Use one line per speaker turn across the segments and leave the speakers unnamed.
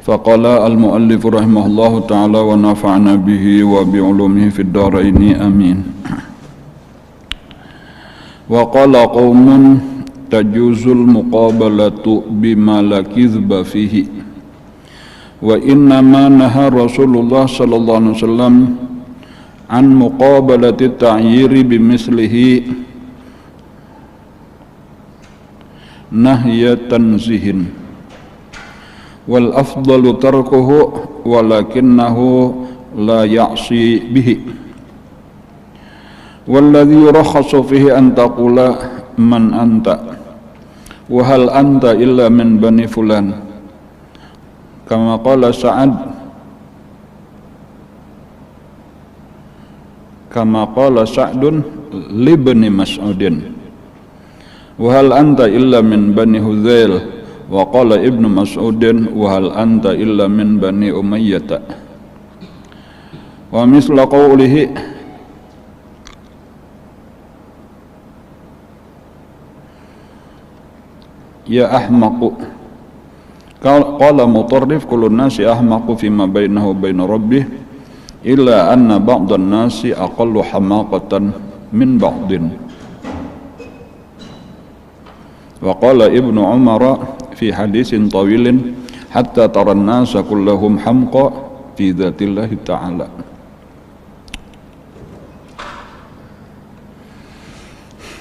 Faqala al-muallif rahimahullahu ta'ala wa nafa'ana bihi wa bi'ulumihi fid dharaini amin. Wa qala qaumun tajuzul muqabalatu bima la kizba fihi wa innama naha Rasulullah sallallahu alaihi wasallam an muqabalati ta'yiri bimislihi nahya tanzihin wal afdalu tarkuhu walakinnahu la ya'si bihi walladhi yurakhasu fihi an taqula man anta wa hal anta illa min bani fulan kama qala Sa'dun li bani Mas'udin wa hal anta illa min bani Hudzail wa qala Ibnu Mas'udin wa hal anta illa min bani Umayyah wa misla qawlihi ya ahmaqu qala Mutarrif kullu nasi ahmaqu fima bainahu baina rabbih illa anna ba'dan nasi aqallu hamaqatan min ba'din wa qala Ibnu Umar fi hadisin tawilin hatta taran nasa kullahum hamqa fi dzatillahi ta'ala.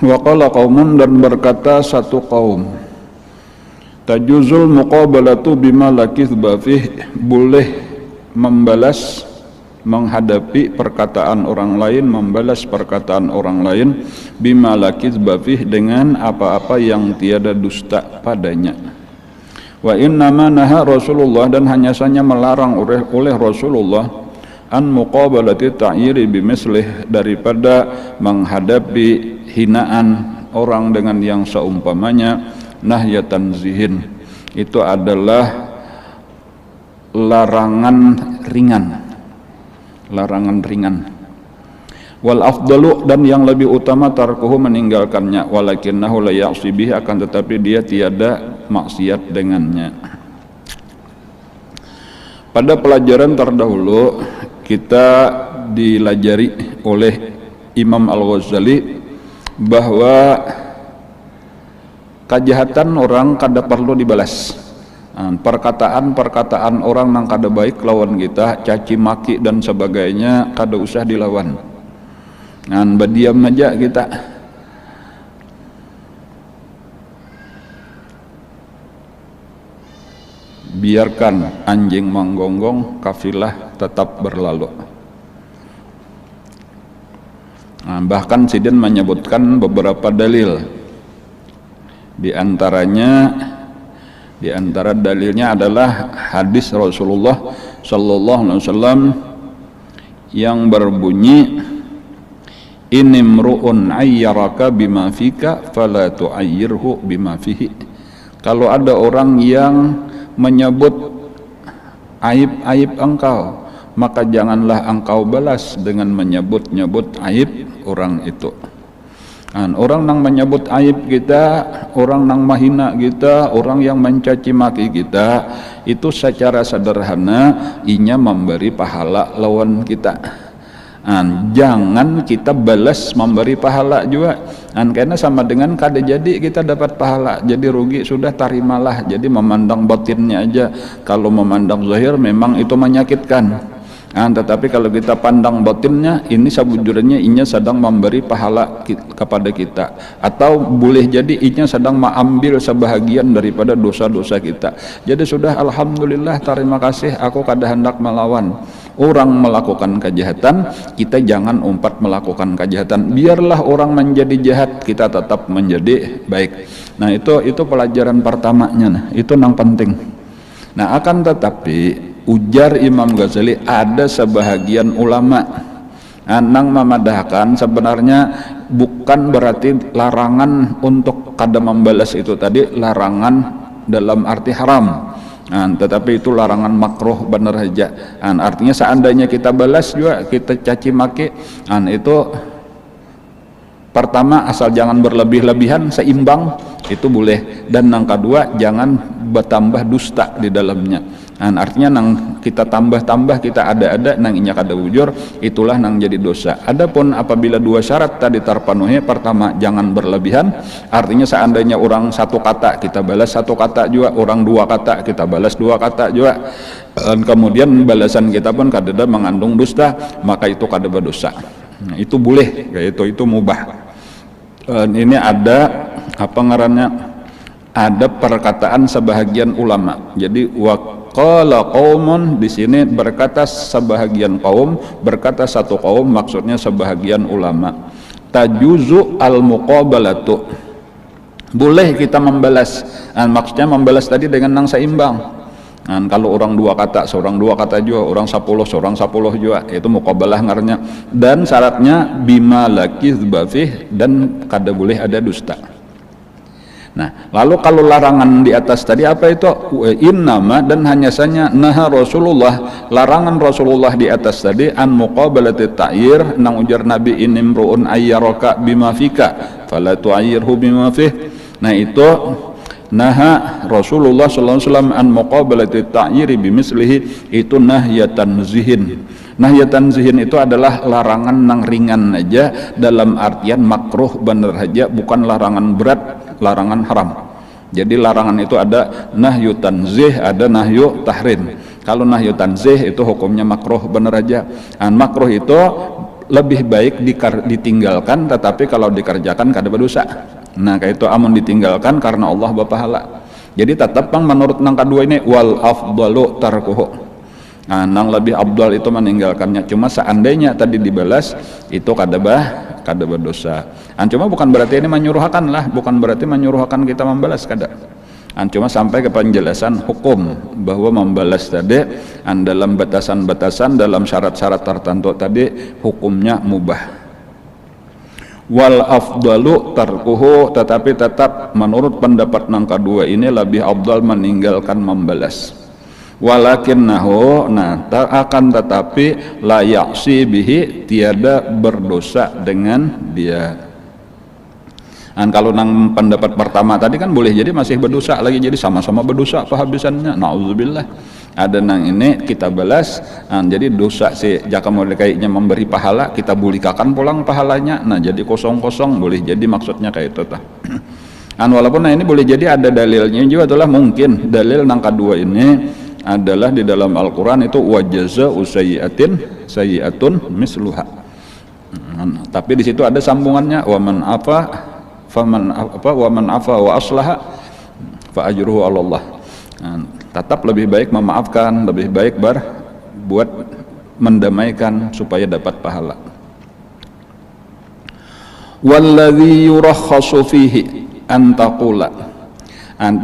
Wa qala qaumun, dan berkata satu kaum, tajuzul muqabalatu bima la kizba fih, boleh membalas, menghadapi perkataan orang lain, membalas perkataan orang lain bima la kizba fih, dengan apa-apa yang tiada dusta padanya. Wa innama naha Rasulullah, dan hanya saja melarang oleh Rasulullah an muqabalati ta'yiri bimislih, daripada menghadapi hinaan orang dengan yang seumpamanya, nahya tanzihin, itu adalah larangan ringan. Wal afdalu, dan yang lebih utama, tarkuhu, meninggalkannya, walakinnahu la ya'si bihi, akan tetapi dia tiada maksiat dengannya. Pada pelajaran terdahulu kita dilajari oleh Imam Al-Ghazali bahwa kejahatan orang kada perlu dibalas. Perkataan orang nang kada baik lawan kita, caci maki dan sebagainya, kada usah dilawan. Berdiam aja kita. Biarkan anjing menggonggong, kafilah tetap berlalu. Bahkan Sidin menyebutkan beberapa dalil. Di antara dalilnya adalah hadis Rasulullah sallallahu alaihi wasallam yang berbunyi, inimru'un ayyaraka bima fika fala tu'ayyirhu bima fihi. Kalau ada orang yang menyebut aib-aib engkau, maka janganlah engkau balas dengan menyebut-nyebut aib orang itu. Orang yang menyebut aib kita, orang yang menghina kita, orang yang mencaci maki kita, itu secara sederhana inya memberi pahala lawan kita. Jangan kita balas memberi pahala juga, karena sama dengan kada jadi kita dapat pahala, jadi rugi, sudah tarimalah. Jadi memandang batinnya aja. Kalau memandang zahir memang itu menyakitkan, tetapi kalau kita pandang batinnya, ini sebujurnya inya sedang memberi pahala kepada kita, atau boleh jadi inya sedang mengambil sebahagian daripada dosa-dosa kita. Jadi sudah alhamdulillah, terima kasih, aku kada hendak melawan orang melakukan kejahatan, kita jangan umpat melakukan kejahatan. Biarlah orang menjadi jahat, kita tetap menjadi baik. Nah itu pelajaran pertamanya, itu yang penting. Nah akan tetapi ujar Imam Ghazali, ada sebahagian ulama nang memadahkan sebenarnya bukan berarti larangan untuk kada membalas itu tadi larangan dalam arti haram, tetapi itu larangan makruh benar saja. Artinya seandainya kita balas juga, kita caci maki, itu pertama asal jangan berlebih-lebihan, seimbang, itu boleh. Dan yang kedua jangan bertambah dusta di dalamnya. Artinya nang kita tambah-tambah, kita ada nang inya kada bujur, itulah nang jadi dosa. Adapun apabila dua syarat tadi terpenuhi, pertama jangan berlebihan, artinya seandainya orang satu kata kita balas satu kata juga, orang dua kata kita balas dua kata juga, dan kemudian balasan kita pun kada mengandung dusta, maka itu kada berdosa. Nah, itu boleh, itu mubah. Ini ada apa ngarannya, ada perkataan sebahagian ulama. Jadi waqala qaumun, di sini berkata sebahagian kaum, berkata satu kaum, maksudnya sebahagian ulama. Tajuzu al-muqabalatu, boleh kita membalas. Maksudnya membalas tadi dengan nang seimbang. Kalau orang dua kata, seorang dua kata juga, orang 10, seorang 10 juga, itu muqabalah ngarnya. Dan syaratnya bima lakizba fih, dan kada boleh ada dusta. Nah, lalu kalau larangan di atas tadi apa itu? Innama, dan hanya saja naha Rasulullah, larangan Rasulullah di atas tadi an muqabalati ta'yir, nang ujar Nabi inimruun ayyaraka bima fika fala tu'ayyirhu bima fih. Nah, itu naha Rasulullah sallallahu alaihi wasallam an muqabalati ta'yiri bimislihi, itu nahyatan zihin. Nahyatan zihin itu adalah larangan nang ringan aja, dalam artian makruh bener aja, bukan larangan berat, larangan haram. Jadi larangan itu ada nahyu tanzih, ada nahyu tahrim. Kalau nahyu tanzih itu hukumnya makruh bener aja. Makruh itu lebih baik ditinggalkan, tetapi kalau dikerjakan kada berdosa. Nah, kayak itu amun ditinggalkan karena Allah berpahala. Jadi tetap bang menurut nang kedua ini wal afdalu tarkuhu. Nang lebih abdal itu meninggalkannya. Cuma seandainya tadi dibalas, itu kada berdosa. Cuma bukan berarti ini menyuruhkan lah, bukan berarti menyuruhkan kita membalas, kada. Cuma sampai ke penjelasan hukum bahwa membalas tadi dalam batasan-batasan, dalam syarat-syarat tertentu tadi hukumnya mubah. Wal afdalu tarkuhu, tetapi tetap menurut pendapat nang kedua ini lebih abdal meninggalkan membalas. Walakinnahu, nah akan tetapi la ya'si bihi, tiada berdosa dengan dia. Kalau nang pendapat pertama tadi kan boleh jadi masih berdosa lagi, jadi sama-sama berdosa kehabisannya, na'udzubillah. Ada nang ini kita balas, jadi dosa si jaka mulai kayaknya memberi pahala, kita bulikakan pulang pahalanya, nah jadi kosong-kosong, boleh jadi maksudnya kayak itu tah. Walaupun nah ini boleh jadi ada dalilnya juga, itulah mungkin dalil nang kedua ini adalah di dalam Al-Quran itu wajaza'u sayyi'atun misluha. Tapi di situ ada sambungannya, waman afa wa aslaha fa ajruhu 'ala Allah. Tetap lebih baik memaafkan, lebih baik buat mendamaikan supaya dapat pahala. Walladzi yurakhasu fihi an taqula,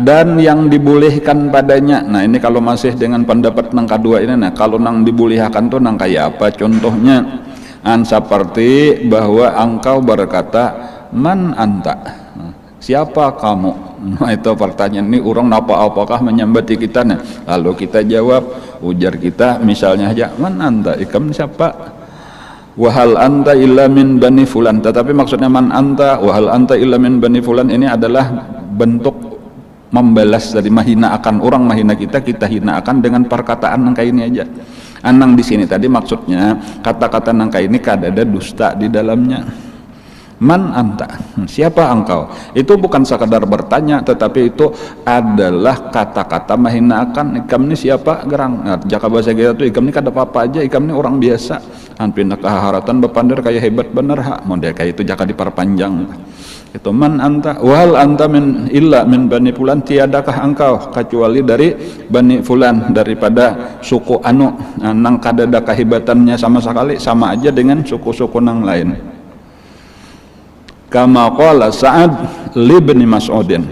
dan yang dibolehkan padanya. Nah, ini kalau masih dengan pendapat nang kedua ini, nah kalau nang dibolehkan tuh nang kayak apa contohnya? Seperti bahwa engkau berkata man anta, siapa kamu? Nah, itu pertanyaan ini orang apakah menyambati kita, nah lalu kita jawab, ujar kita misalnya aja man anta, ikam siapa? Wahal anta illa min bani fulan, tetapi maksudnya man anta wahal anta illa min bani fulan ini adalah bentuk membalas dari mahina akan orang, mahina kita hina akan dengan perkataan nangka ini aja. Anang di sini tadi maksudnya kata-kata nangka ini kada ada dusta di dalamnya. Man anta, siapa engkau? Itu bukan sekadar bertanya, tetapi itu adalah kata-kata mahina akan. Ikam ini siapa gerang? Nah, jaka bahasa kita tuh ikam ini kada apa-apa aja, ikam ini orang biasa. Pindah ke haratan bepander kayak hebat bener ha. Model kayak itu jaka diperpanjang. Itu man anta wahal anta min illa min bani fulan, tiadakah engkau kecuali dari bani fulan, daripada suku anu nang kadada kehebatannya sama sekali, sama aja dengan suku-suku nang lain. Kama qala Sa'ad li bin Mas'udin,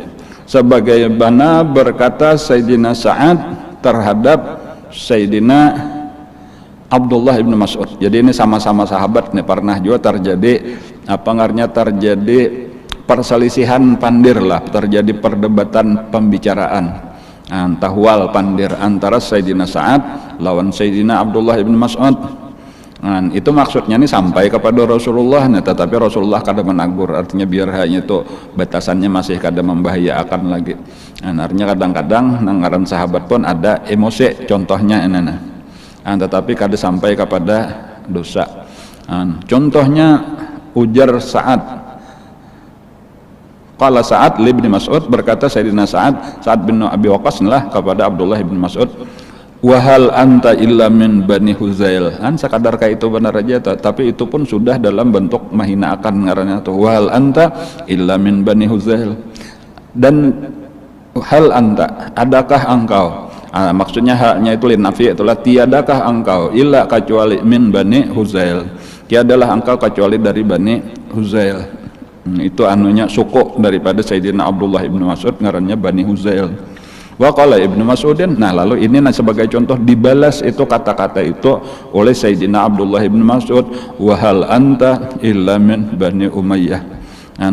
sebagaimana berkata Sayyidina Sa'ad terhadap Sayyidina Abdullah ibn Mas'ud. Jadi ini sama-sama sahabat nih, pernah juga terjadi terjadi perselisihan pandir lah, terjadi perdebatan pembicaraan tahwal pandir antara Sayyidina Sa'ad lawan Sayyidina Abdullah ibn Mas'ud. Itu maksudnya ini sampai kepada Rasulullah, nah, tetapi Rasulullah kada menagur, artinya biar hanya itu batasannya masih kada membahayakan lagi. Artinya kadang-kadang ngaran sahabat pun ada emosi, contohnya ini, tetapi kada sampai kepada dosa. Contohnya ujar Sa'ad, qala Sa'ad li Ibnu Mas'ud, berkata Sayyidina Sa'ad bin Abi Waqqas lah kepada Abdullah bin Mas'ud, wahal anta illa min Bani Huzail. Sekadar kayak itu benar aja, tapi itu pun sudah dalam bentuk menghinaan ngarannya tuh, wahal anta illa min Bani Huzail. Dan hal anta, adakah engkau, maksudnya haknya itu linafi, itulah tiadakah engkau illa kecuali min Bani Huzail, tiadalah engkau kecuali dari Bani Huzail. Itu anunya suku daripada Sayyidina Abdullah ibn Mas'ud, ngarannya Bani Huzail. Wa qala Ibnu Mas'udin, nah lalu ini sebagai contoh dibalas itu kata-kata itu oleh Sayyidina Abdullah ibn Mas'ud, wa hal anta illa min Bani Umayyah.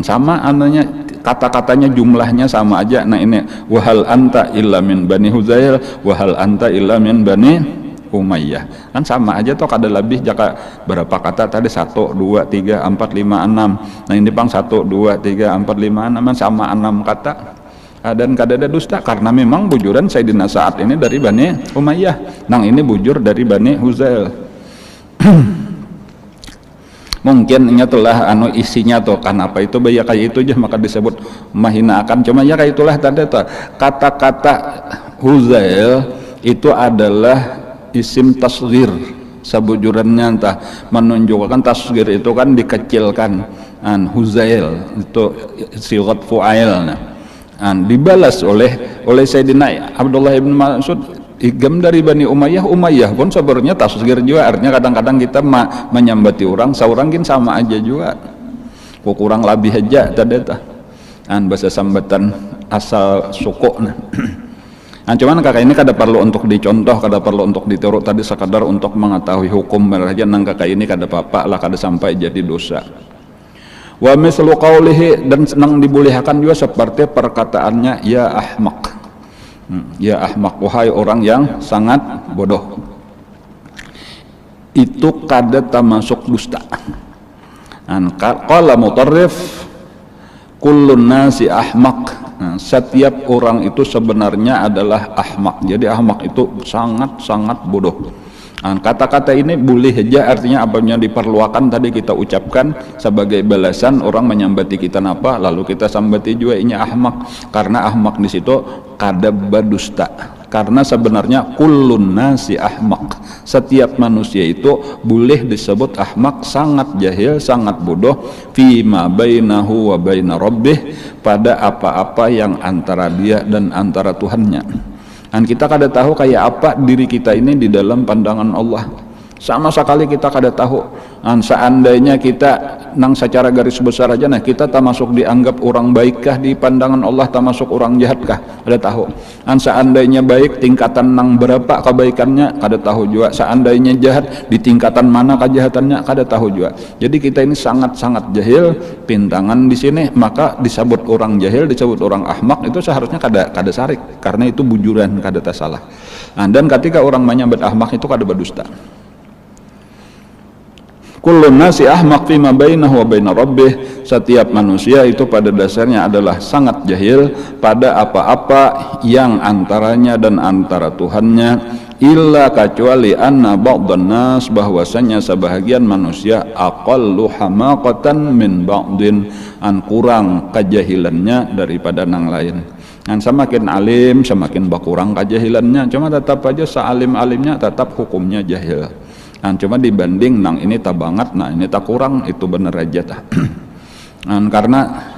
Sama anunya, kata-katanya jumlahnya sama aja. Nah ini wa hal anta illa min Bani Huzail, wa hal anta illa min Bani Umayyah, sama aja toh, kada lebih jaka berapa kata tadi, 1, 2, 3, 4, 5, 6. Nah ini bang 1, 2, 3, 4, 5, 6 sama 6 kata. Dan kada ada dusta, karena memang bujuran Sayyidina Sa'ad ini dari Bani Umayyah, nang ini bujur dari Bani Huzail. Mungkin ini telah isinya tuh kan apa itu ya kayak itu aja maka disebut mahinakan, cuma ya kayak itulah tadi tuh kata-kata Huzail itu adalah isim tasghir, sebujurannya entah menunjukkan tasghir itu kan dikecilkan. Huzail itu sighat fu'ail. Dibalas oleh Sayyidina Abdullah ibn Mas'ud, igam dari Bani Umayyah. Umayyah pun sebenarnya tasghir juga, artinya kadang-kadang kita menyambati orang saurangin sama aja juga, kurang lebih aja tadi bahasa sambatan asal suku. Cuman kakak ini kada perlu untuk dicontoh, kada perlu untuk ditiru, tadi sekadar untuk mengetahui hukum aja. Nang kakak ini kada apa-apa lah, kada sampai jadi dosa. Wa mislu qawlihi, dan senang dibolehkan juga seperti perkataannya ya ahmaq. Ya ahmaq, wahai orang yang sangat bodoh. Itu kada termasuk dusta. Qala Mutarrif kullun nasi ahmaq. Setiap orang itu sebenarnya adalah ahmaq. Jadi ahmaq itu sangat-sangat bodoh. Kata-kata ini boleh aja, artinya apabila diperlukan tadi kita ucapkan sebagai balasan orang menyambati kita napa, lalu kita sambati juga ini ahmak, karena ahmak di situ kada berdusta. Karena sebenarnya kullun nasi ahmak, setiap manusia itu boleh disebut ahmak, sangat jahil, sangat bodoh, fima bainahu wa baina rabbih, pada apa-apa yang antara dia dan antara Tuhannya. Dan kita kada tahu kayak apa diri kita ini di dalam pandangan Allah, sama sekali kita kada tahu. Seandainya kita nang secara garis besar aja, nah kita termasuk dianggap orang baikkah di pandangan Allah, termasuk orang jahatkah, kada tahu. Seandainya baik tingkatan nang berapa kebaikannya, kada tahu juga. Seandainya jahat di tingkatan mana kejahatannya, kada tahu juga. Jadi kita ini sangat-sangat jahil pintangan di sini, maka disebut orang jahil, disebut orang ahmak itu seharusnya kada sarik, karena itu bujuran, kada salah. Dan ketika orang menyebut ahmak itu kada berdusta. Kullun nasi ahmaq fima bainahu wa baina rabbih, setiap manusia itu pada dasarnya adalah sangat jahil pada apa-apa yang antaranya dan antara Tuhannya, illa kecuali anna ba'dhan nas, bahwasanya sebahagian manusia aqallu hamaqatan min ba'din, kurang kejahilannya daripada nang lain. Semakin alim semakin berkurang kejahilannya, cuma tetap aja sealim-alimnya tetap hukumnya jahil. Cuma dibanding nang ini tak banget, nah ini tak kurang, itu bener aja karena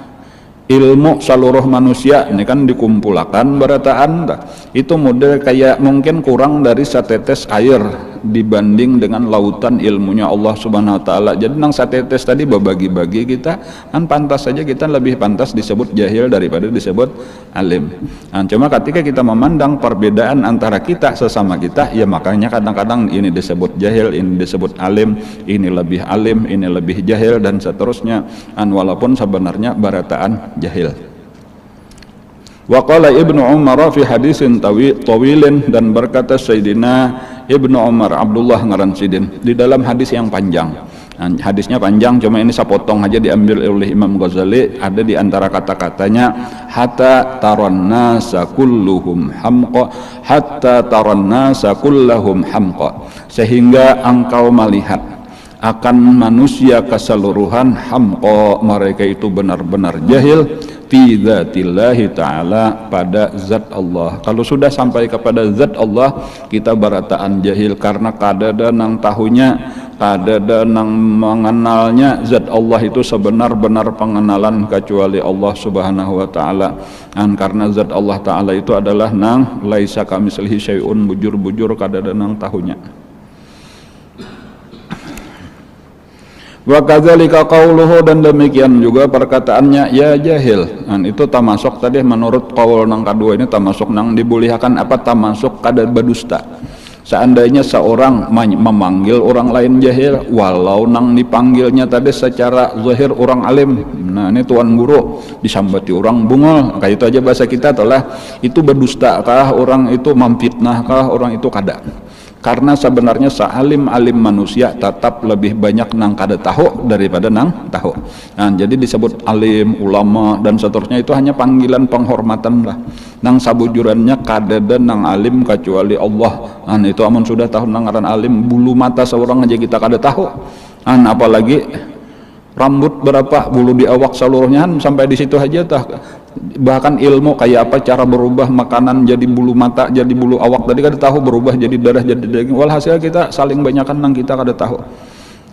ilmu seluruh manusia ini kan dikumpulkan berataan itu model kayak mungkin kurang dari setetes air dibanding dengan lautan ilmunya Allah Subhanahu wa taala. Jadi nang setetes tadi berbagi-bagi kita pantas saja kita lebih pantas disebut jahil daripada disebut alim. Cuma ketika kita memandang perbedaan antara kita sesama kita, ya makanya kadang-kadang ini disebut jahil, ini disebut alim, ini lebih alim, ini lebih jahil dan seterusnya, walaupun sebenarnya barataan jahil. Wa qala Ibnu Umar fi hadisin tawilin, dan berkata Sayyidina Ibnu Umar, Abdullah ngaran sidin, di dalam hadis yang panjang. Nah, hadisnya panjang, cuma ini sapotong aja diambil oleh Imam Ghazali. Ada di antara kata-katanya, hatta taran nasa kulluhum hamqa, hatta taran nasa kullahum hamqa, sehingga engkau melihat akan manusia keseluruhan hamqa, mereka itu benar-benar jahil fi dzatillahi ta'ala, pada zat Allah. Kalau sudah sampai kepada zat Allah, kita barataan jahil karena kadada nang tahunya, kadada nang mengenalnya zat Allah itu sebenar-benar pengenalan kecuali Allah Subhanahu wa taala. Dan karena zat Allah taala itu adalah nang laisa kamitslihi syai'un, bujur-bujur kadada nang tahunya. Wa kadzalika qauluhu, dan demikian juga perkataannya ya jahil. Dan itu termasuk tadi menurut qaul nang kedua ini termasuk nang dibolehkan apa, termasuk kada berdusta. Seandainya seorang memanggil orang lain jahil, walau nang dipanggilnya tadi secara zahir orang alim, nah ini tuan guru disambati orang bungol, kayak itu aja bahasa kita telah, itu berdusta kah orang itu, memfitnah kah orang itu, kada. Karena sebenarnya sealim-alim manusia tetap lebih banyak nang kada tahu daripada nang tahu. Nah, jadi disebut alim, ulama dan seterusnya itu hanya panggilan penghormatan lah. Nang sabujurannya kada ada nang alim kecuali Allah. Nah, itu amun sudah tahu nang ngaran alim, bulu mata seorang aja kita kada tahu. Nah, apalagi rambut berapa, bulu di awak seluruhnya, sampai di situ aja tah. Bahkan ilmu kayak apa cara berubah makanan jadi bulu mata, jadi bulu awak tadi kada tahu, berubah jadi darah, jadi daging. Walhasil kita saling banyakan nang kita kada tahu.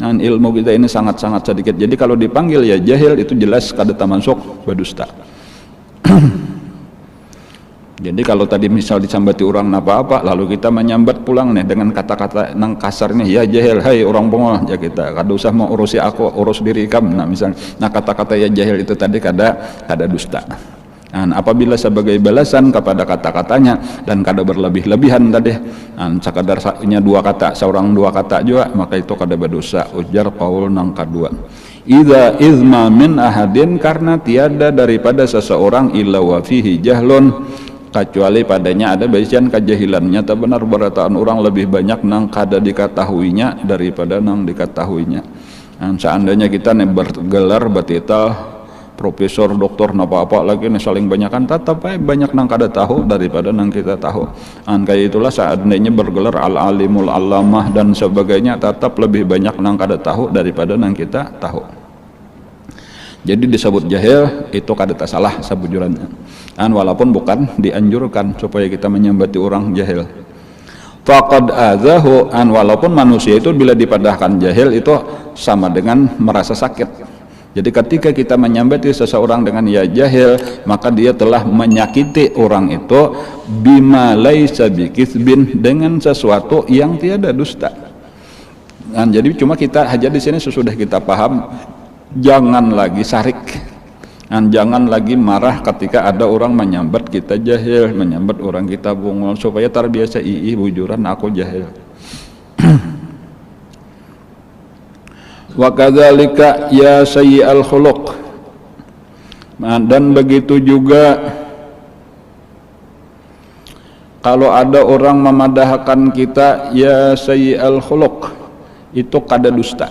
Dan ilmu kita ini sangat-sangat sedikit. Jadi kalau dipanggil ya jahil, itu jelas kada termasuk berdusta. Jadi kalau tadi misal disambati orang apa-apa, lalu kita menyambat pulang nih dengan kata-kata nang kasar nih, ya jahil, hai orang bongol, ya kita kada usah mau urusi aku, urus diri kamu. Nah misal, nah kata-kata ya jahil itu tadi kada dusta. Nah, apabila sebagai balasan kepada kata-katanya dan kada berlebih-lebihan tadi, sekadarnya dua kata, seorang dua kata juga, maka itu kada berdosa. Ujar qaul nang kedua, idza izma min ahadin, karena tiada daripada seseorang illa wa fihi jahlun, kecuali padanya ada bagian kejahilannya. Tak benar berataan orang lebih banyak nang kada diketahuinya daripada nang diketahuinya. Dan seandainya kita nih bergelar betitel profesor, doktor, apa-apa lagi nih saling banyakan, tetap banyak nang kada tahu daripada nang kita tahu. Dan kayak itulah seandainya bergelar al-alimul alamah dan sebagainya, tetap lebih banyak nang kada tahu daripada nang kita tahu. Jadi disebut jahil itu kada salah sebujurannya. Dan walaupun bukan dianjurkan supaya kita menyambati orang jahil. Faqad azahu, an walaupun manusia itu bila dipadahkan jahil itu sama dengan merasa sakit. Jadi ketika kita menyambati seseorang dengan ya jahil, maka dia telah menyakiti orang itu bima laisa bikitsbin, dengan sesuatu yang tiada dusta. Dan jadi cuma kita aja di sini sesudah kita paham, jangan lagi sarik, dan jangan lagi marah ketika ada orang menyambat kita jahil, menyambat orang kita bungol, supaya terbiasa bujuran aku jahil. Wa kadzalika ya sayyi'al khuluq, dan begitu juga kalau ada orang memadahkan kita ya sayyi'al khuluq, itu kada dusta.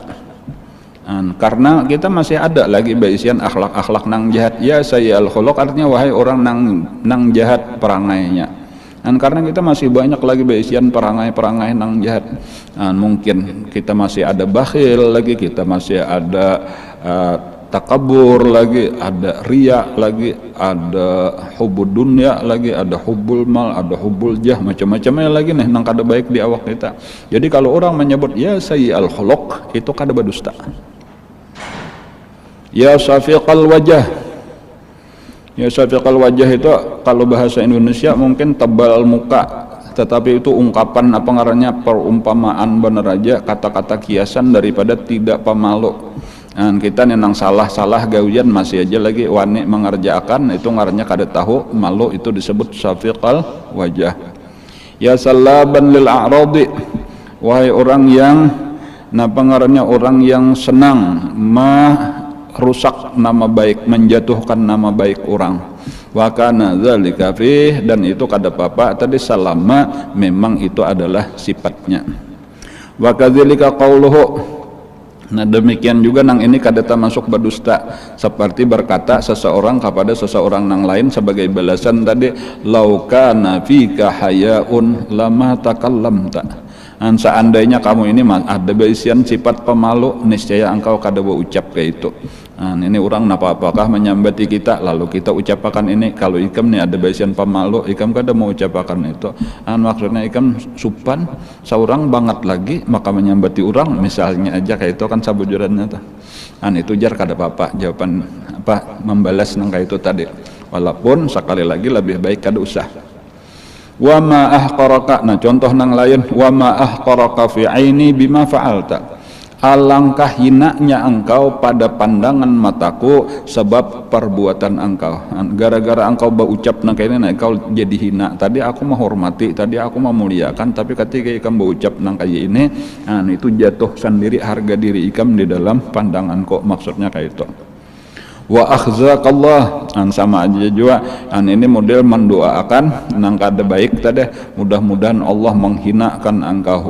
Karena kita masih ada lagi baisian akhlak-akhlak nang jahat. Ya sayyi'al khuluq artinya wahai orang nang jahat perangainya. Dan karena kita masih banyak lagi baisian perangai-perangai nang jahat. Mungkin kita masih ada bakhil lagi, kita masih ada takabur lagi, ada riya lagi, ada hubud dunya lagi, ada hubul mal, ada hubul jah, macam-macamnya lagi nih nang kada baik di awak kita. Jadi kalau orang menyebut ya sayyi'al khuluq, itu kada berdusta. Ya syafiqal wajah, ya syafiqal wajah itu kalau bahasa Indonesia mungkin tebal muka, tetapi itu ungkapan apa ngarannya, perumpamaan bener aja, kata-kata kiasan daripada tidak pemalu. Dan kita nenang salah-salah gawian masih aja lagi wani mengerjakan, itu ngarannya kada tahu malu, itu disebut syafiqal wajah. Ya salaban lil a'radi, wahai orang yang napa ngarannya, orang yang senang rusak nama baik, menjatuhkan nama baik orang. wa kana dzalika fih, dan itu kada apa tadi selama memang itu adalah sifatnya. Wa kadzalika qauluhu, nah demikian juga nang ini kada termasuk berdusta, seperti berkata seseorang kepada seseorang nang lain sebagai balasan tadi, lau kana fika hayaun lama takallamta, seandainya kamu ini ada bisian sifat pemalu, niscaya engkau kada berucap kayak itu. Ini orang apakah menyambati kita lalu kita ucapakan ini, kalau ikam nih ada bisian pemalu, ikam kada mau ucapakan itu. Maksudnya ikam supan seorang banget lagi maka menyambati orang misalnya aja kayak itu kan sabujurannya tuh. Itu jar kada apa-apa jawaban apa membalas nang kayak itu tadi. Walaupun sekali lagi lebih baik kada usah. Wa ma ahqaraka, nah contoh nang lain, wa ma ahqaraka fi aini bima fa'alta, alangkah hinanya engkau pada pandangan mataku sebab perbuatan engkau. Gara-gara engkau berucap nang kayak ini, nah engkau jadi hina. Tadi aku menghormati, tadi aku memuliakan, tapi ketika ikam berucap nang kayak ini, itu jatuh sendiri harga diri ikam di dalam pandangan kok, maksudnya kayak itu. Wa akhzakallah, sama aja juga ini model mendoakan nang kada baik tadi, mudah-mudahan Allah menghinakan engkau.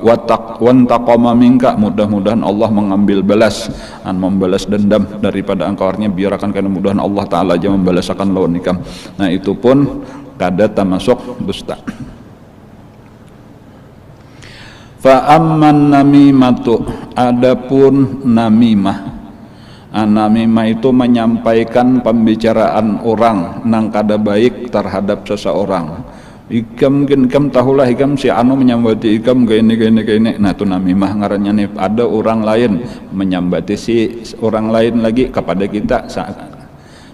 Wantaqama minka, mudah-mudahan Allah mengambil balas, membalas dendam daripada engkau, artinya biarkan karena mudahan Allah taala aja membalaskan lawan ikam. Nah itu pun kada termasuk dusta. Fa amman namimatu, adapun namimah, namimah itu menyampaikan pembicaraan orang nang kada baik terhadap seseorang. Ikam tahulah ikam si anu menyambati ikam kayak ini. Nah itu namimah ngarannya nih. Ada orang lain menyambati si orang lain lagi kepada kita,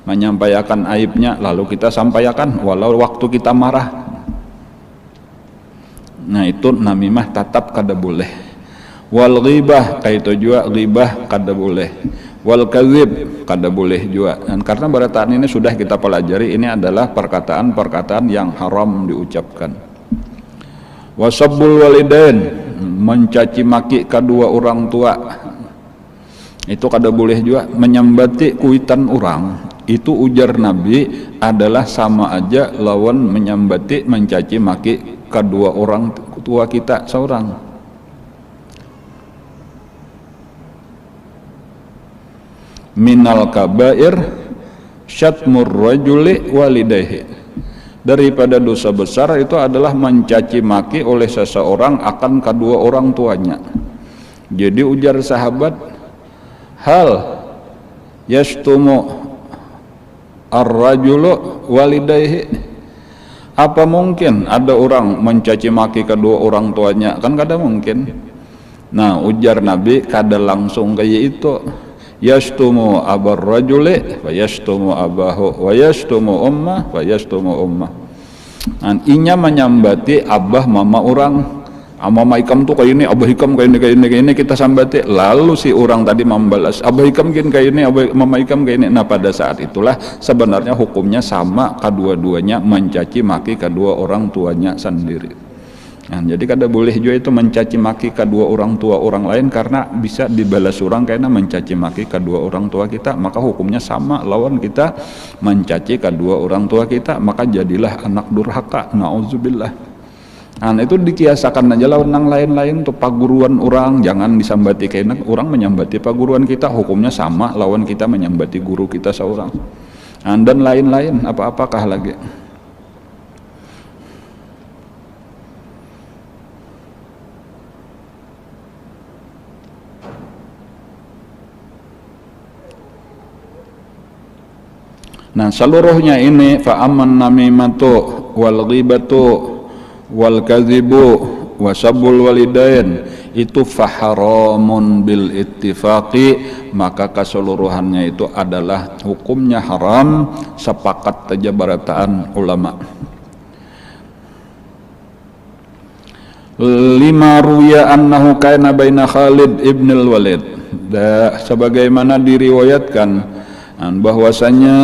menyampaikan aibnya lalu kita sampaikan walau waktu kita marah. Nah itu namimah tetap kada boleh. Wal ghibah kayak itu juga, ghibah kada boleh. Wal kadzib kada boleh juga. Dan karena berataan ini sudah kita pelajari, ini adalah perkataan-perkataan yang haram diucapkan. Wasabbul walidain, mencaci maki kedua orang tua, itu kada boleh juga. Menyambati kuitan orang, itu ujar Nabi adalah sama aja lawan menyambati mencaci maki kedua orang tua kita seorang. Minal kabair syatmur rajuli walidayhi, daripada dosa besar itu adalah mencaci maki oleh seseorang akan kedua orang tuanya. Jadi ujar sahabat, hal yastumu ar-rajulu walidayhi, apa mungkin ada orang mencaci maki kedua orang tuanya? Kan kada mungkin. Nah ujar Nabi kada langsung kayak itu. Yastumu abar rajuli wa yastumu abahu wa yastumu ummah wa yastumu ummah. Inya menyambati abah mama orang, mama ikam tuh kayak ini, abah ikam kayak ini kita sambati, lalu si orang tadi membalas abah ikam kayak ini, mama ikam kayak ini. Nah pada saat itulah sebenarnya hukumnya sama, kedua-duanya mencaci maki kedua orang tuanya sendiri. Nah, jadi kada boleh juga itu mencaci maki kedua orang tua orang lain, karena bisa dibalas orang karena mencaci maki kedua orang tua kita, maka hukumnya sama lawan kita mencaci kedua orang tua kita, maka jadilah anak durhaka, nauzubillah. Nah itu dikiasakan aja lawan nang lain-lain tuh paguruan orang, jangan disambati karena orang menyambati paguruan kita, hukumnya sama lawan kita menyambati guru kita seorang. Nah, dan lain-lain apa-apakah lagi. Nah seluruhnya ini fa'amman namimatu wal ghibatu wal kadhibu wasabbul walidain itu faharamun bil ittifaqi, maka keseluruhannya itu adalah hukumnya haram, sepakat saja barataan ulama. Lima ruya annahu kana baina Khalid ibn al-Walid, sebagaimana diriwayatkan bahwasanya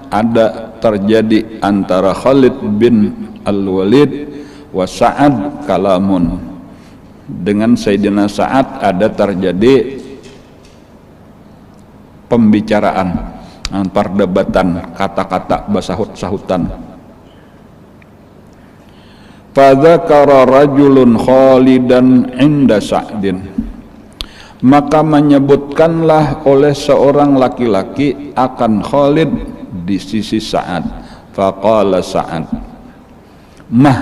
ada terjadi antara Khalid bin Al-Walid wa Sa'ad kalamun, dengan Sayyidina Sa'ad ada terjadi pembicaraan. perdebatan kata-kata basahut-sahutan. Fadzakara rajulun Khalidan inda Sa'din, maka menyebutkanlah oleh seorang laki-laki akan Khalid di sisi Sa'ad. Faqala Sa'ad, mah,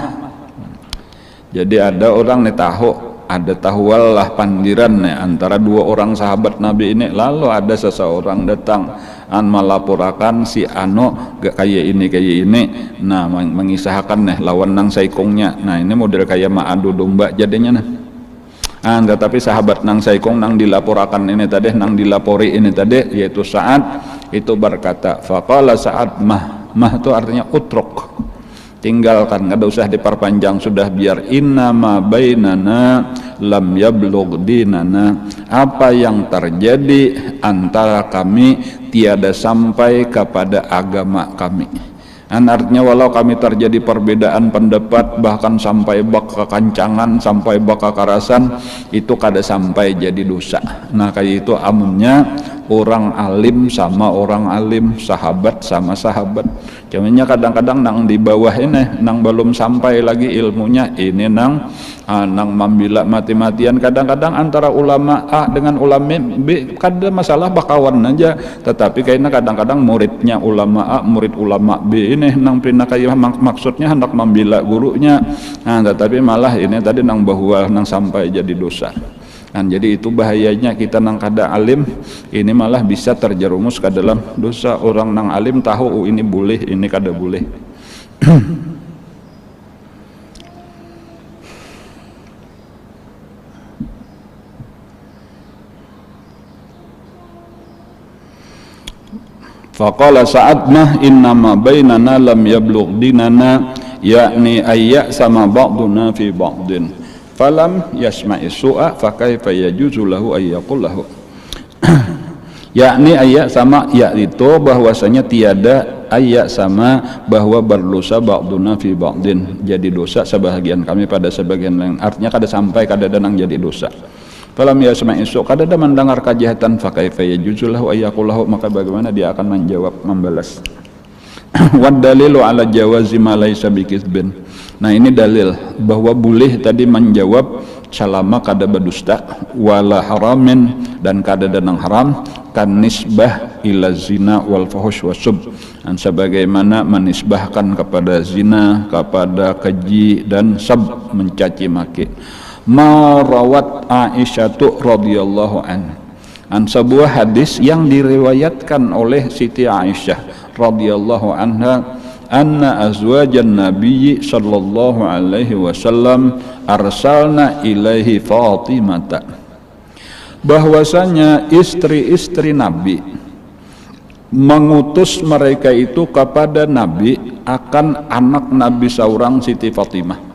jadi ada orang nih tahu, ada tahwal lah pandiran nih antara dua orang sahabat Nabi ini. Lalu ada seseorang datang melaporkan si Ano gak kayak ini, nah mengisahkan nih lawan nang saikongnya. Nah ini model kayak adu domba jadinya nah. Tetapi sahabat nang saikong nang dilaporkan ini tadi, nang dilapori ini tadi, yaitu Sa'ad, itu berkata, faqala Sa'ad mah itu artinya utruk, tinggalkan, nggak usah diperpanjang, sudah biar. Innama bainana lam yablugh dinana, apa yang terjadi antara kami tiada sampai kepada agama kami. Artinya walau kami terjadi perbedaan pendapat, bahkan sampai bak kekancangan, sampai bak kekerasan, itu kada sampai jadi dosa. Nah kayak itu amunnya orang alim sama orang alim, sahabat sama sahabat. Cumannya kadang-kadang nang di bawah ini, nang belum sampai lagi ilmunya, ini nang membela mati-matian. Kadang-kadang antara ulama A dengan ulama B kada masalah bakawan aja, tetapi kayaknya kadang-kadang muridnya ulama A, murid ulama B ini nang pernah kayak maksudnya hendak membela gurunya, tetapi malah ini tadi nang bahwa nang sampai jadi dosa. Jadi itu bahayanya kita nang kada alim, ini malah bisa terjerumus ke dalam dosa. Orang nang alim tahu ini boleh, ini kada boleh. Faqala Sa'ad mah innama bainana lam yablugh dinana, yakni ayya sama ba'duna fi ba'din. Falam yasma'i su'a fa kaifa yajuzu lahu ayyaqul lahu. Yakni ayat sama, yaitu bahwasanya tiada ayat sama bahwa berdosa ba'duna fi ba'din, jadi dosa sebahagian kami pada sebagian lain. Artinya kada sampai kada danang jadi dosa. Falam yasma'i su'a, kada ada mendengar kejahatan, fa kaifa yajuzu lahu ayyaqul lahu, maka bagaimana dia akan menjawab, membalas. Wad dalilu ala jawazi ma laisa bikizbin. Nah ini dalil bahwa boleh tadi menjawab selama kada berdusta, wala haramin, dan kada danang haram, kan nisbah ila zina wal fahush wasub, dan sebagaimana menisbahkan kepada zina, kepada keji dan sab, mencaci maki. Marawat Aisyatu radhiyallahu an sebuah hadis yang diriwayatkan oleh Siti Aisyah radhiyallahu anha, anna azwajan nabiyyi sallallahu alaihi wasallam arsalna ilaihi Fatimata, bahwasanya istri-istri Nabi mengutus mereka itu kepada Nabi akan anak Nabi seorang Siti Fatimah.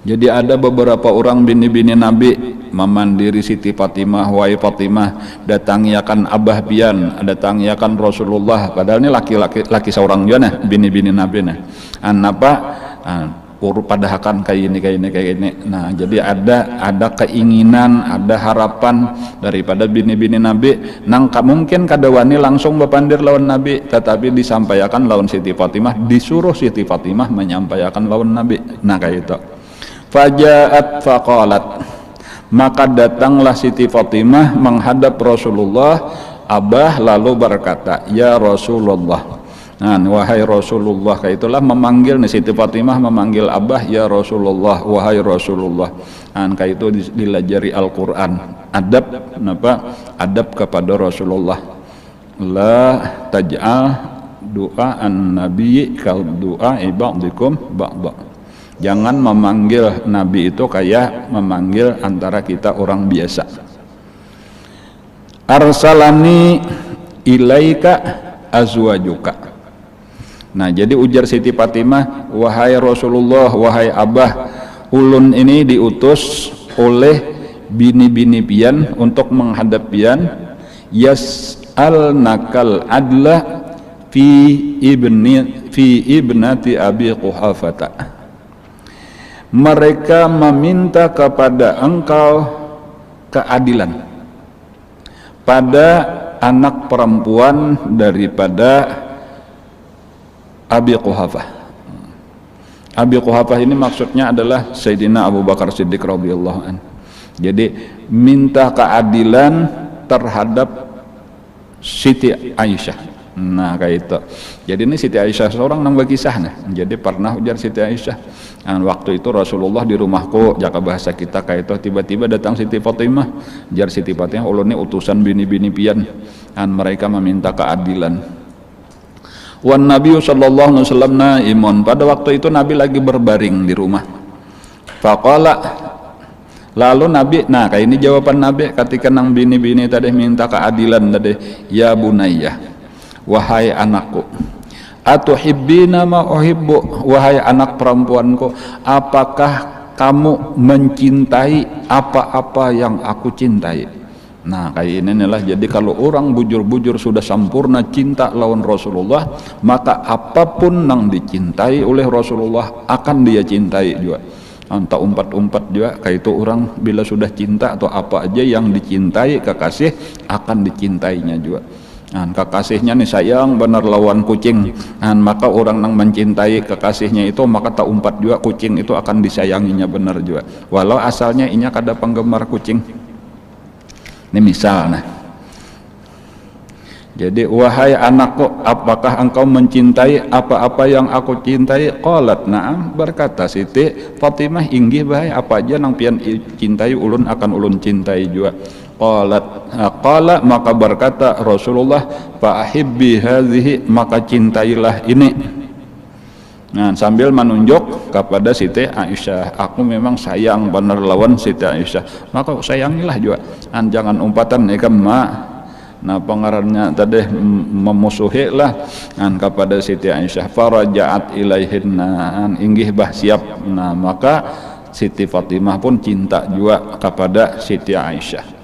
Jadi ada beberapa orang bini-bini Nabi memandiri Siti Fatimah, wahai Fatimah, datangiakan Abah pian, datangiakan Rasulullah. Padahal ini laki seorang juga nah, bini-bini Nabi nah. Apa padahakan kayak ini. Nah, jadi ada keinginan, ada harapan daripada bini-bini Nabi. Nang mungkin kada wani langsung bepandir lawan Nabi, tetapi disampaikan lawan Siti Fatimah, disuruh Siti Fatimah menyampaikan lawan Nabi. Nah kayak itu. Faja'at faqalat, maka datanglah Siti Fatimah menghadap Rasulullah, Abah, lalu berkata, ya Rasulullah. Nah, wahai Rasulullah, kayak itulah memanggil nih, Siti Fatimah memanggil Abah, ya Rasulullah, wahai Rasulullah. Nah, kayak itu dilajari Al-Quran, adab kepada Rasulullah. La taj'al du'aan nabiyyi kal du'a'i ba'dikum ba'da. Jangan memanggil Nabi itu kayak memanggil antara kita orang biasa. Arsalani ilaika azwajuka. Nah jadi ujar Siti Fatimah, wahai Rasulullah, wahai Abah, ulun ini diutus oleh bini-bini pian untuk menghadap pian, yas'alnakal adla fi ibnati Abi Quhafata. Mereka meminta kepada engkau keadilan pada anak perempuan daripada Abi Quhafah. Abi Quhafah ini maksudnya adalah Sayyidina Abu Bakar Siddiq radhiyallahu anhu. Jadi minta keadilan terhadap Siti Aisyah. Nah kayak itu. Jadi ini Siti Aisyah seorang nang berkisah nah. Jadi pernah ujar Siti Aisyah, waktu itu Rasulullah di rumahku, jaka bahasa kita kayak itu, tiba-tiba datang Siti Fatimah. Jar Siti Fatimah, ulun ini utusan bini-bini pian, mereka meminta keadilan. Wan Nabi sallallahu alaihi wasallam naimun. Pada waktu itu Nabi lagi berbaring di rumah. Faqala, lalu Nabi, nah kayak ini jawaban Nabi ketika nang bini-bini tadi minta keadilan tadi, ya bunayya, wahai anakku, atuhibbina ma uhibbu, wahai anak perempuanku, apakah kamu mencintai apa-apa yang aku cintai? Nah kayak ini inilah, jadi kalau orang bujur-bujur sudah sempurna cinta lawan Rasulullah, maka apapun yang dicintai oleh Rasulullah akan dia cintai juga. Entah umpat-umpat juga kayak itu, orang bila sudah cinta atau apa aja yang dicintai kekasih akan dicintainya juga. Kekasihnya nih sayang benar lawan kucing, maka orang yang mencintai kekasihnya itu maka tak umpat juga kucing itu akan disayanginya benar juga, walau asalnya inya kada penggemar kucing. Ini misal nah. Jadi wahai anakku, apakah engkau mencintai apa-apa yang aku cintai? Qalat na'am, berkata Siti Fatimah, inggih bae apa aja nang pian cintai ulun akan ulun cintai juga. Qala, maka berkata Rasulullah, fa ahibbi hadhihi, maka cintailah ini. Nah, sambil menunjuk kepada Siti Aisyah, aku memang sayang benar lawan Siti Aisyah, maka sayangilah juga. Jangan umpatan ikam ma. Nah pengarannya tadi memusuhi lah kepada Siti Aisyah. Farajaat ilaihinna, inggih bah siap. Nah maka Siti Fatimah pun cinta juga kepada Siti Aisyah.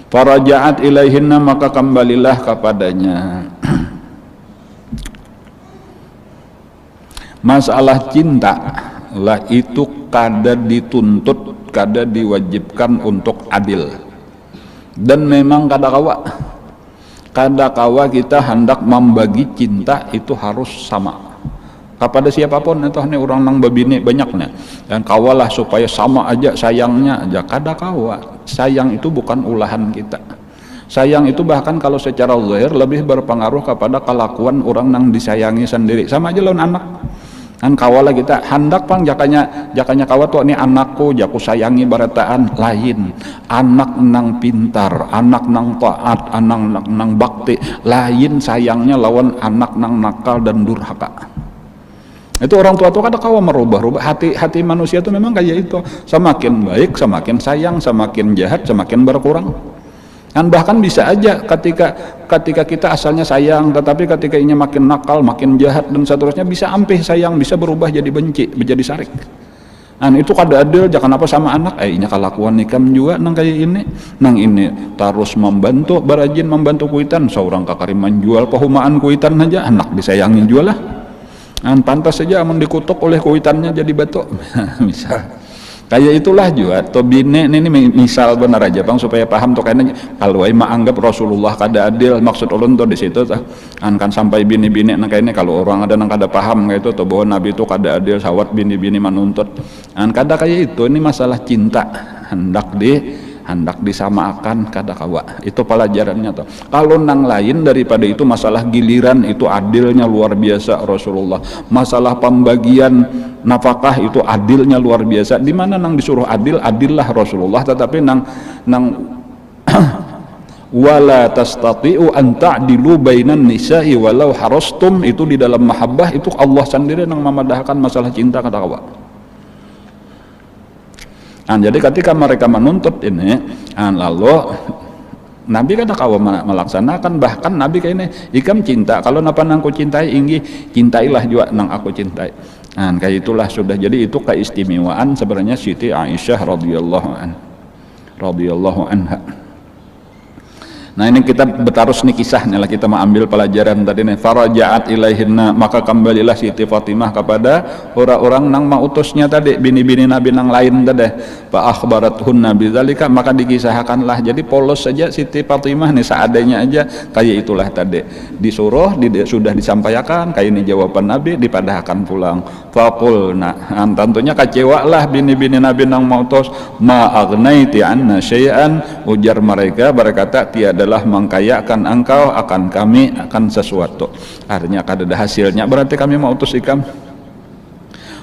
Farajaat ilaihinna, maka kembalilah kepadanya. Masalah cinta lah itu kada dituntut, kada diwajibkan untuk adil, dan memang kada kawa kita hendak membagi cinta itu harus sama kepada siapapun. Itu hanya orang nang babini banyaknya, dan kawalah supaya sama aja sayangnya aja, kada kawa. Sayang itu bukan ulahan kita. Sayang itu bahkan kalau secara zahir lebih berpengaruh kepada kelakuan orang nang disayangi sendiri. Sama aja lawan anak. Kawalah kita hendak pang jakanya kawa tuh ini anakku jaku sayangi barataan lain. Anak nang pintar, anak nang taat, anak nang bakti, lain sayangnya lawan anak nang nakal dan durhaka. Itu orang tua kada kawa merubah hati manusia itu memang kayak itu. Semakin baik, semakin sayang, semakin jahat, semakin berkurang. Bahkan bisa aja ketika kita asalnya sayang, tetapi ketika ini makin nakal, makin jahat dan seterusnya, bisa ampih sayang, bisa berubah jadi benci, menjadi sarik. Itu kada adil. Jangan apa sama anak, inya kelakuan nikam juga nang kayak ini, nang ini terus membantu, berajin membantu kuitan, seorang kakariman jual pehumaan kuitan aja, anak disayangin jual lah. Pantas saja amun dikutuk oleh kuitannya jadi batu. Misal kayak itulah juga to bine ini misal benar aja bang supaya paham tuh kayaknya kalau ima anggap Rasulullah kada adil, maksud ulun tuh di situ tuh kan sampai bini-bini nah kayaknya kalau orang ada nang kada paham kayak itu tuh bahwa Nabi itu kada adil sawat bini-bini menuntut kada kayak itu. Ini masalah cinta hendak disamakan kada kawa, itu pelajarannya tuh. Kalau nang lain daripada itu masalah giliran itu adilnya luar biasa Rasulullah. Masalah pembagian nafkah itu adilnya luar biasa. Di mana nang disuruh adillah Rasulullah, tetapi nang wala tastati'u an ta'dilu bainan nisa'i walau harastum, itu di dalam mahabbah itu Allah sendiri nang memadahkan masalah cinta kada kawa. Jadi ketika mereka menuntut ini, lalu Nabi kada kawa melaksanakan. Bahkan Nabi kayak ini, ikam cinta, kalau napa nang ku cintai inggi, cintailah juga nang aku cintai. Kayak itulah sudah. Jadi itu keistimewaan sebenarnya Siti Aisyah radhiyallahu anha. Nah ini kita bertarus nih kisahnya lah, kita mau ambil pelajaran tadi nih. Faraja'at ilaihinna, maka kembalilah Siti Fatimah kepada orang-orang nang mautusnya tadi, bini-bini Nabi nang lain tadi. Fa akhbarathunna bidzalika, maka dikisahkanlah. Jadi polos saja Siti Fatimah nih, seadanya aja kayak itulah tadi. Disuruh sudah disampaikan kayak ini jawaban Nabi, dipadahkan pulang. Faqulna, tentunya kecewa lah bini-bini Nabi nang mautus. Ma aghnaiti anna syai'an, ujar mereka berkata, tiadalah mengkayakan engkau akan kami akan sesuatu. Artinya kada ada hasilnya, berarti kami mau utus ikam.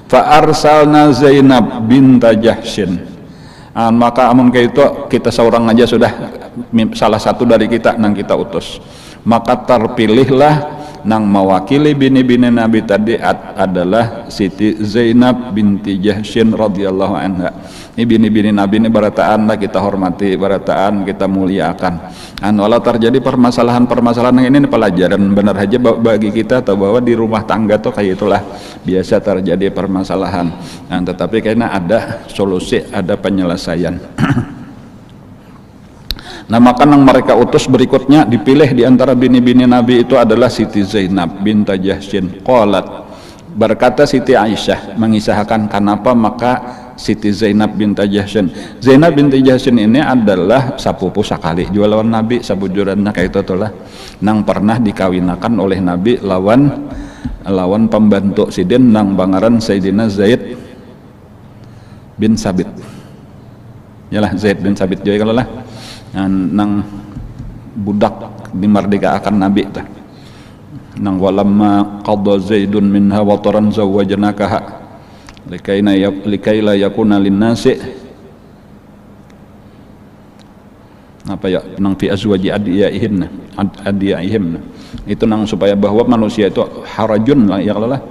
Fa arsalna Zainab binta Jahsyin, maka amun kayak itu kita seorang aja sudah salah satu dari kita nang kita utus, maka terpilihlah nang mewakili bini-bini Nabi tadi adalah Siti Zainab binti Jahsyin radhiyallahu anha. Ini bini-bini Nabi ini barataan lah kita hormati, barataan kita muliakan. Walau terjadi permasalahan-permasalahan yang ini pelajaran benar aja bagi kita, atau bahwa di rumah tangga tuh kayak itulah biasa terjadi permasalahan. Tetapi kayaknya ada solusi, ada penyelesaian. Nah maka yang mereka utus berikutnya dipilih di antara bini-bini Nabi itu adalah Siti Zainab binta Jahsyin. Qalat, berkata Siti Aisyah mengisahkan kenapa maka Siti Zainab binta Jahsyin. Zainab binti Jahsyin ini adalah sapupu sakali jual lawan Nabi, sabujuranna kayak itu lah, nang pernah dikawinakan oleh Nabi lawan pembantu sidin nang bangaran Sayyidina Zaid bin Sabit. Yalah Zaid bin Sabit juga kalau lah. Nang budak dimerdekakan Nabi tah. Nang walamma qadha Zaidun minha wataran zawwajnakaha likaila yakuna linnasi apa ya, nang fi azwaji adiyaihim itu nang supaya bahwa manusia itu harajun lah ya Allah,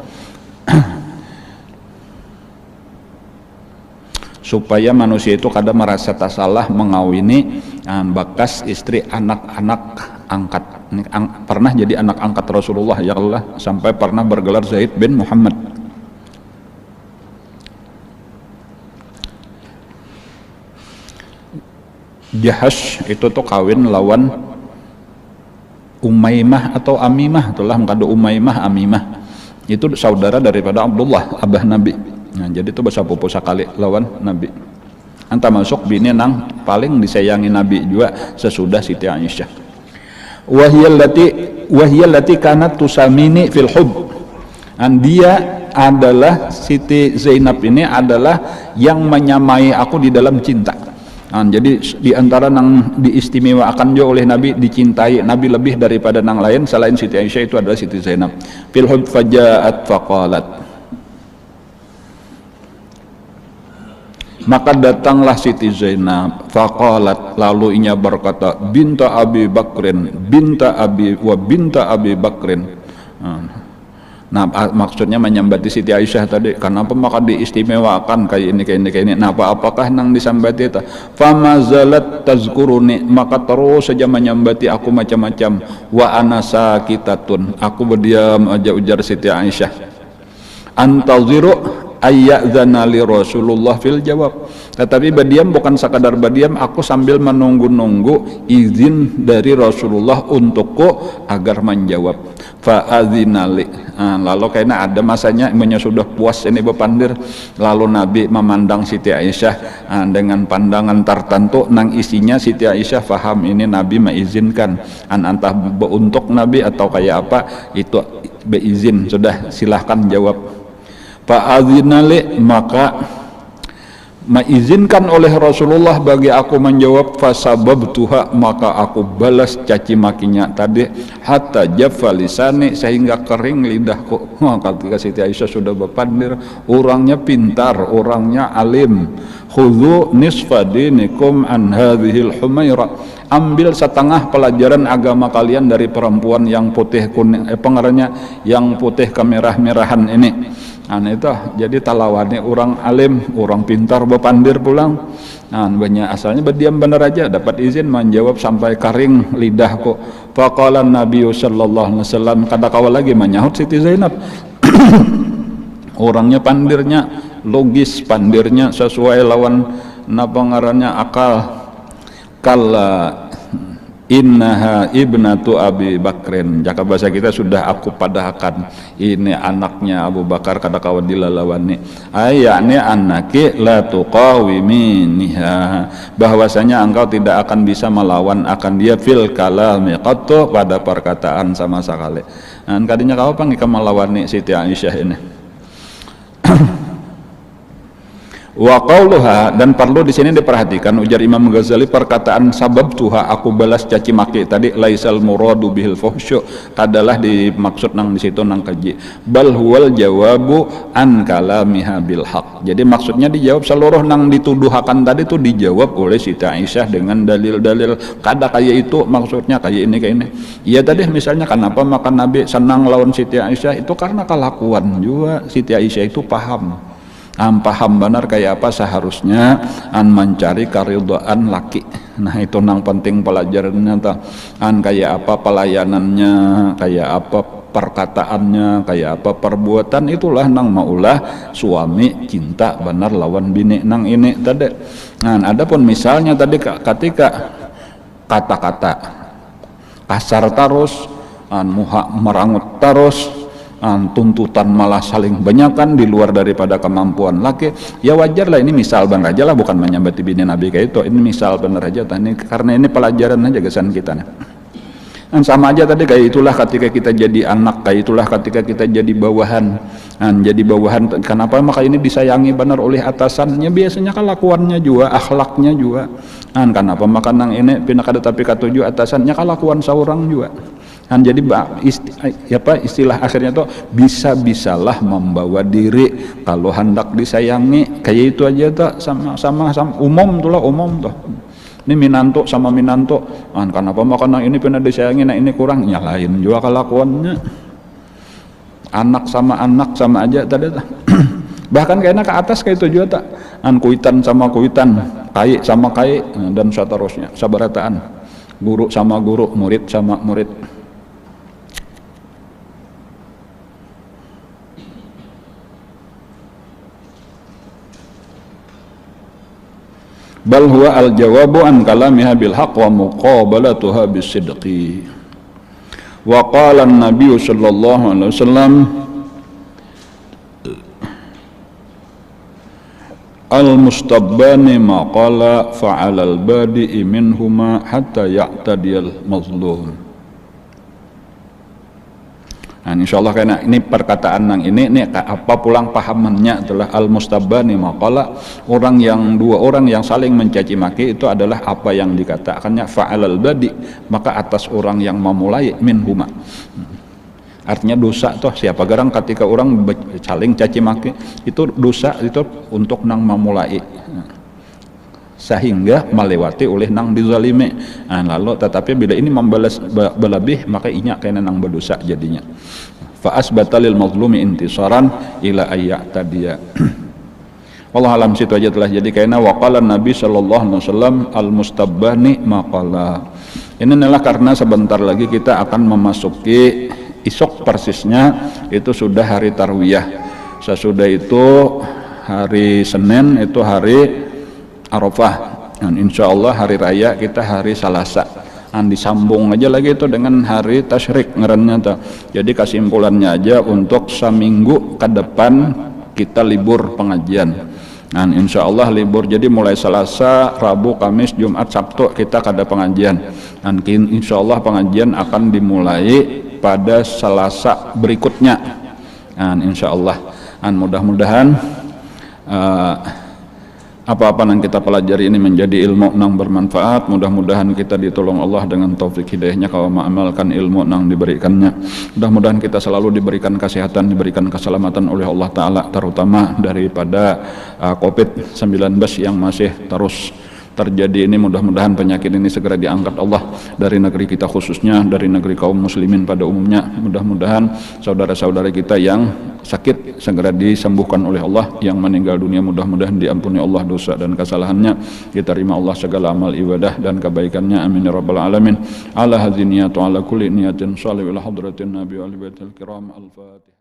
supaya manusia itu kadang merasa tak salah mengawini bekas istri anak-anak angkat. Pernah jadi anak angkat Rasulullah ya Allah, sampai pernah bergelar Zaid bin Muhammad. Jahash itu tuh kawin lawan Umaymah atau Amimah, itulah mengkado Umaymah Amimah, itu saudara daripada Abdullah abah Nabi. Nah, jadi itu bahasa pupu sakali lawan Nabi. Anta masuk bini nang paling disayangi Nabi juga sesudah Siti Aisyah. Wahiyallati kanat tusamini fil hub. Dia adalah Siti Zainab ini adalah yang menyamai aku di dalam cinta. Jadi di antara nang diistimewakan juga oleh Nabi, dicintai Nabi lebih daripada nang lain selain Siti Aisyah itu adalah Siti Zainab. Fil hub fajaat faqalat, maka datanglah Siti Zainab, faqalat, lalu inya berkata, binta Abi Bakrin, binta Abi Bakrin. Nah maksudnya menyambati Siti Aisyah tadi, kenapa maka diistimewakan kayak ini. Nah apakah nang disambati itu? Famazalat tazkuruni, maka terus saja menyambati aku macam-macam. Wa ana sakitatun, aku berdiam aja, ujar Siti Aisyah. Antaziru ayyadzana li Rasulullah fil jawab, tetapi berdiam bukan sekadar berdiam, aku sambil menunggu-nunggu izin dari Rasulullah untukku agar menjawab. Fa'adzinali, lalu kayaknya ada masanya sudah puas ini bepandir, lalu Nabi memandang Siti Aisyah dengan pandangan tertentu nang isinya Siti Aisyah faham ini Nabi mengizinkan, entah untuk Nabi atau kayak apa itu beizin, sudah silahkan jawab. Fa'adzinali, maka mengizinkan oleh Rasulullah bagi aku menjawab. Fasababtuha, maka aku balas caci makinya tadi. Hatta jaffa lisani, sehingga kering lidahku. Ketika Siti Aisyah sudah berpandir, orangnya pintar, orangnya alim. Khudhu nisfa dinikum an hadhil humaira, ambil setengah pelajaran agama kalian dari perempuan yang putih kuning, pengaranya yang putih kemerah-merahan ini. Itu jadi talawani orang alim, orang pintar bepandir pulang. Banyak asalnya berdiam benar aja, dapat izin menjawab sampai kering lidahku. Faqala Nabi sallallahu alaihi wasallam, kada kawal lagi menyahut Siti Zainab. Orangnya pandirnya logis, pandirnya sesuai lawan napa ngarannya akal. Kala innaha ibnatu Abi Bakrin, jaka bahasa kita sudah aku padahkan ini anaknya Abu Bakar kada kawan dilalawani, ayakni anaki la tuqawiminiha, bahwasanya engkau tidak akan bisa melawan akan dia fil kalami qattu, pada perkataan sama sekali. Nah, kadinya kau panggil melawani Siti Aisyah ini. Wa qauluha, dan perlu di sini diperhatikan ujar Imam Ghazali, perkataan sabab tuha aku balas caci maki tadi laisal muradu bihil fuhsyu, adalah dimaksud nang di situ nang kaji bal huwal jawabu an kalamiha bil haq. Jadi maksudnya dijawab seluruh nang dituduhakan tadi itu dijawab oleh Siti Aisyah dengan dalil-dalil kada kayak itu, maksudnya kayak ini kayak ini. Iya tadi misalnya kenapa makan Nabi senang lawan Siti Aisyah itu karena kelakuan juga Siti Aisyah itu paham benar kayak apa seharusnya mencari keridhaan laki. Nah itu nang penting pelajarannya ta. Kayak apa pelayanannya, kayak apa perkataannya, kayak apa perbuatan, itulah nang maulah suami cinta benar lawan bini nang ini tadi. Nah adapun misalnya tadi ketika kata-kata kasar terus, muha merangut terus, tuntutan malah saling banyakan di luar daripada kemampuan laki, ya wajar lah, ini misal bener aja lah, bukan menyambati bini Nabi kayak itu, ini misal bener aja ini, karena ini pelajaran aja kesan kita nih. Dan sama aja tadi kayak itulah ketika kita jadi anak, kayak itulah ketika kita jadi bawahan. Jadi bawahan kenapa maka ini disayangi benar oleh atasannya, biasanya kelakuannya juga, akhlaknya juga. Kenapa maka nang ini pindah kada tapi katuju atasannya kelakuan seorang juga. Jadi istilah akhirnya tuh bisa-bisalah membawa diri kalau hendak disayangi, kayak itu aja tuh, sama umum tuh lah, umum tuh. Ini minanto sama minanto, kenapa makan ini pernah disayangi, nah ini kurang, nyalain juga kelakuannya. Anak sama aja tadi tuh. Bahkan kayaknya ke atas kayak itu juga tak, kuitan sama kuitan, kai sama kai, dan seterusnya, sabarataan, guru sama guru, murid sama murid. Bal huwa al jawabu an kalamiha bil haqq wa muqabalatuha bis sidqi. Wa qala an-nabiy sallallahu alaihi wasallam al mustabbani ma qala fa'ala al badi'i minhuma hatta ya'tadiyal mazlum. Nah, insyaallah karena ini perkataan nang ini apa pulang pahamannya adalah al mustabani maqala, dua orang yang saling mencaci maki itu adalah apa yang dikatakannya fa'alal badi, maka atas orang yang memulai minhuma. Artinya dosa toh siapa garang ketika orang saling caci maki itu dosa itu untuk nang memulai, sehingga melewati oleh nang dizalimi. Lalu tetapi bila ini membalas berlebih maka inya kena nang berdosa jadinya. Fa asbata lil mazlumi intisaran ila ayyatadiya. Wallahu alam, situ aja telah jadi kena waqala Nabi sallallahu alaihi wasallam al mustabbani maqala. Ini adalah karena sebentar lagi kita akan memasuki isok persisnya itu sudah hari tarwiyah. Sesudah itu hari Senin itu hari Arafah, dan insya Allah hari raya kita hari Salasa. Disambung aja lagi itu dengan hari tasyrik ngarannya tuh. Jadi kesimpulannya aja untuk seminggu ke depan kita libur pengajian. Insya Allah libur, jadi mulai Selasa, Rabu, Kamis, Jumat, Sabtu kita kada pengajian. Dan insya Allah pengajian akan dimulai pada Selasa berikutnya. Insya Allah. Mudah-mudahan apa-apa yang kita pelajari ini menjadi ilmu nang bermanfaat. Mudah-mudahan kita ditolong Allah dengan taufik hidayahnya kalau mengamalkan ilmu nang diberikannya. Mudah-mudahan kita selalu diberikan kesehatan, diberikan keselamatan oleh Allah Ta'ala, terutama daripada COVID-19 yang masih terus terjadi ini. Mudah-mudahan penyakit ini segera diangkat Allah dari negeri kita, khususnya dari negeri kaum muslimin pada umumnya. Mudah-mudahan saudara-saudara kita yang sakit segera disembuhkan oleh Allah, yang meninggal dunia mudah-mudahan diampuni Allah dosa dan kesalahannya, diterima Allah segala amal ibadah dan kebaikannya, amin ya rabbal alamin. Ala hadziniyatu ala kulli niyatin shalih ila hadratin nabi wal baitil kiram. Al-Fatihah.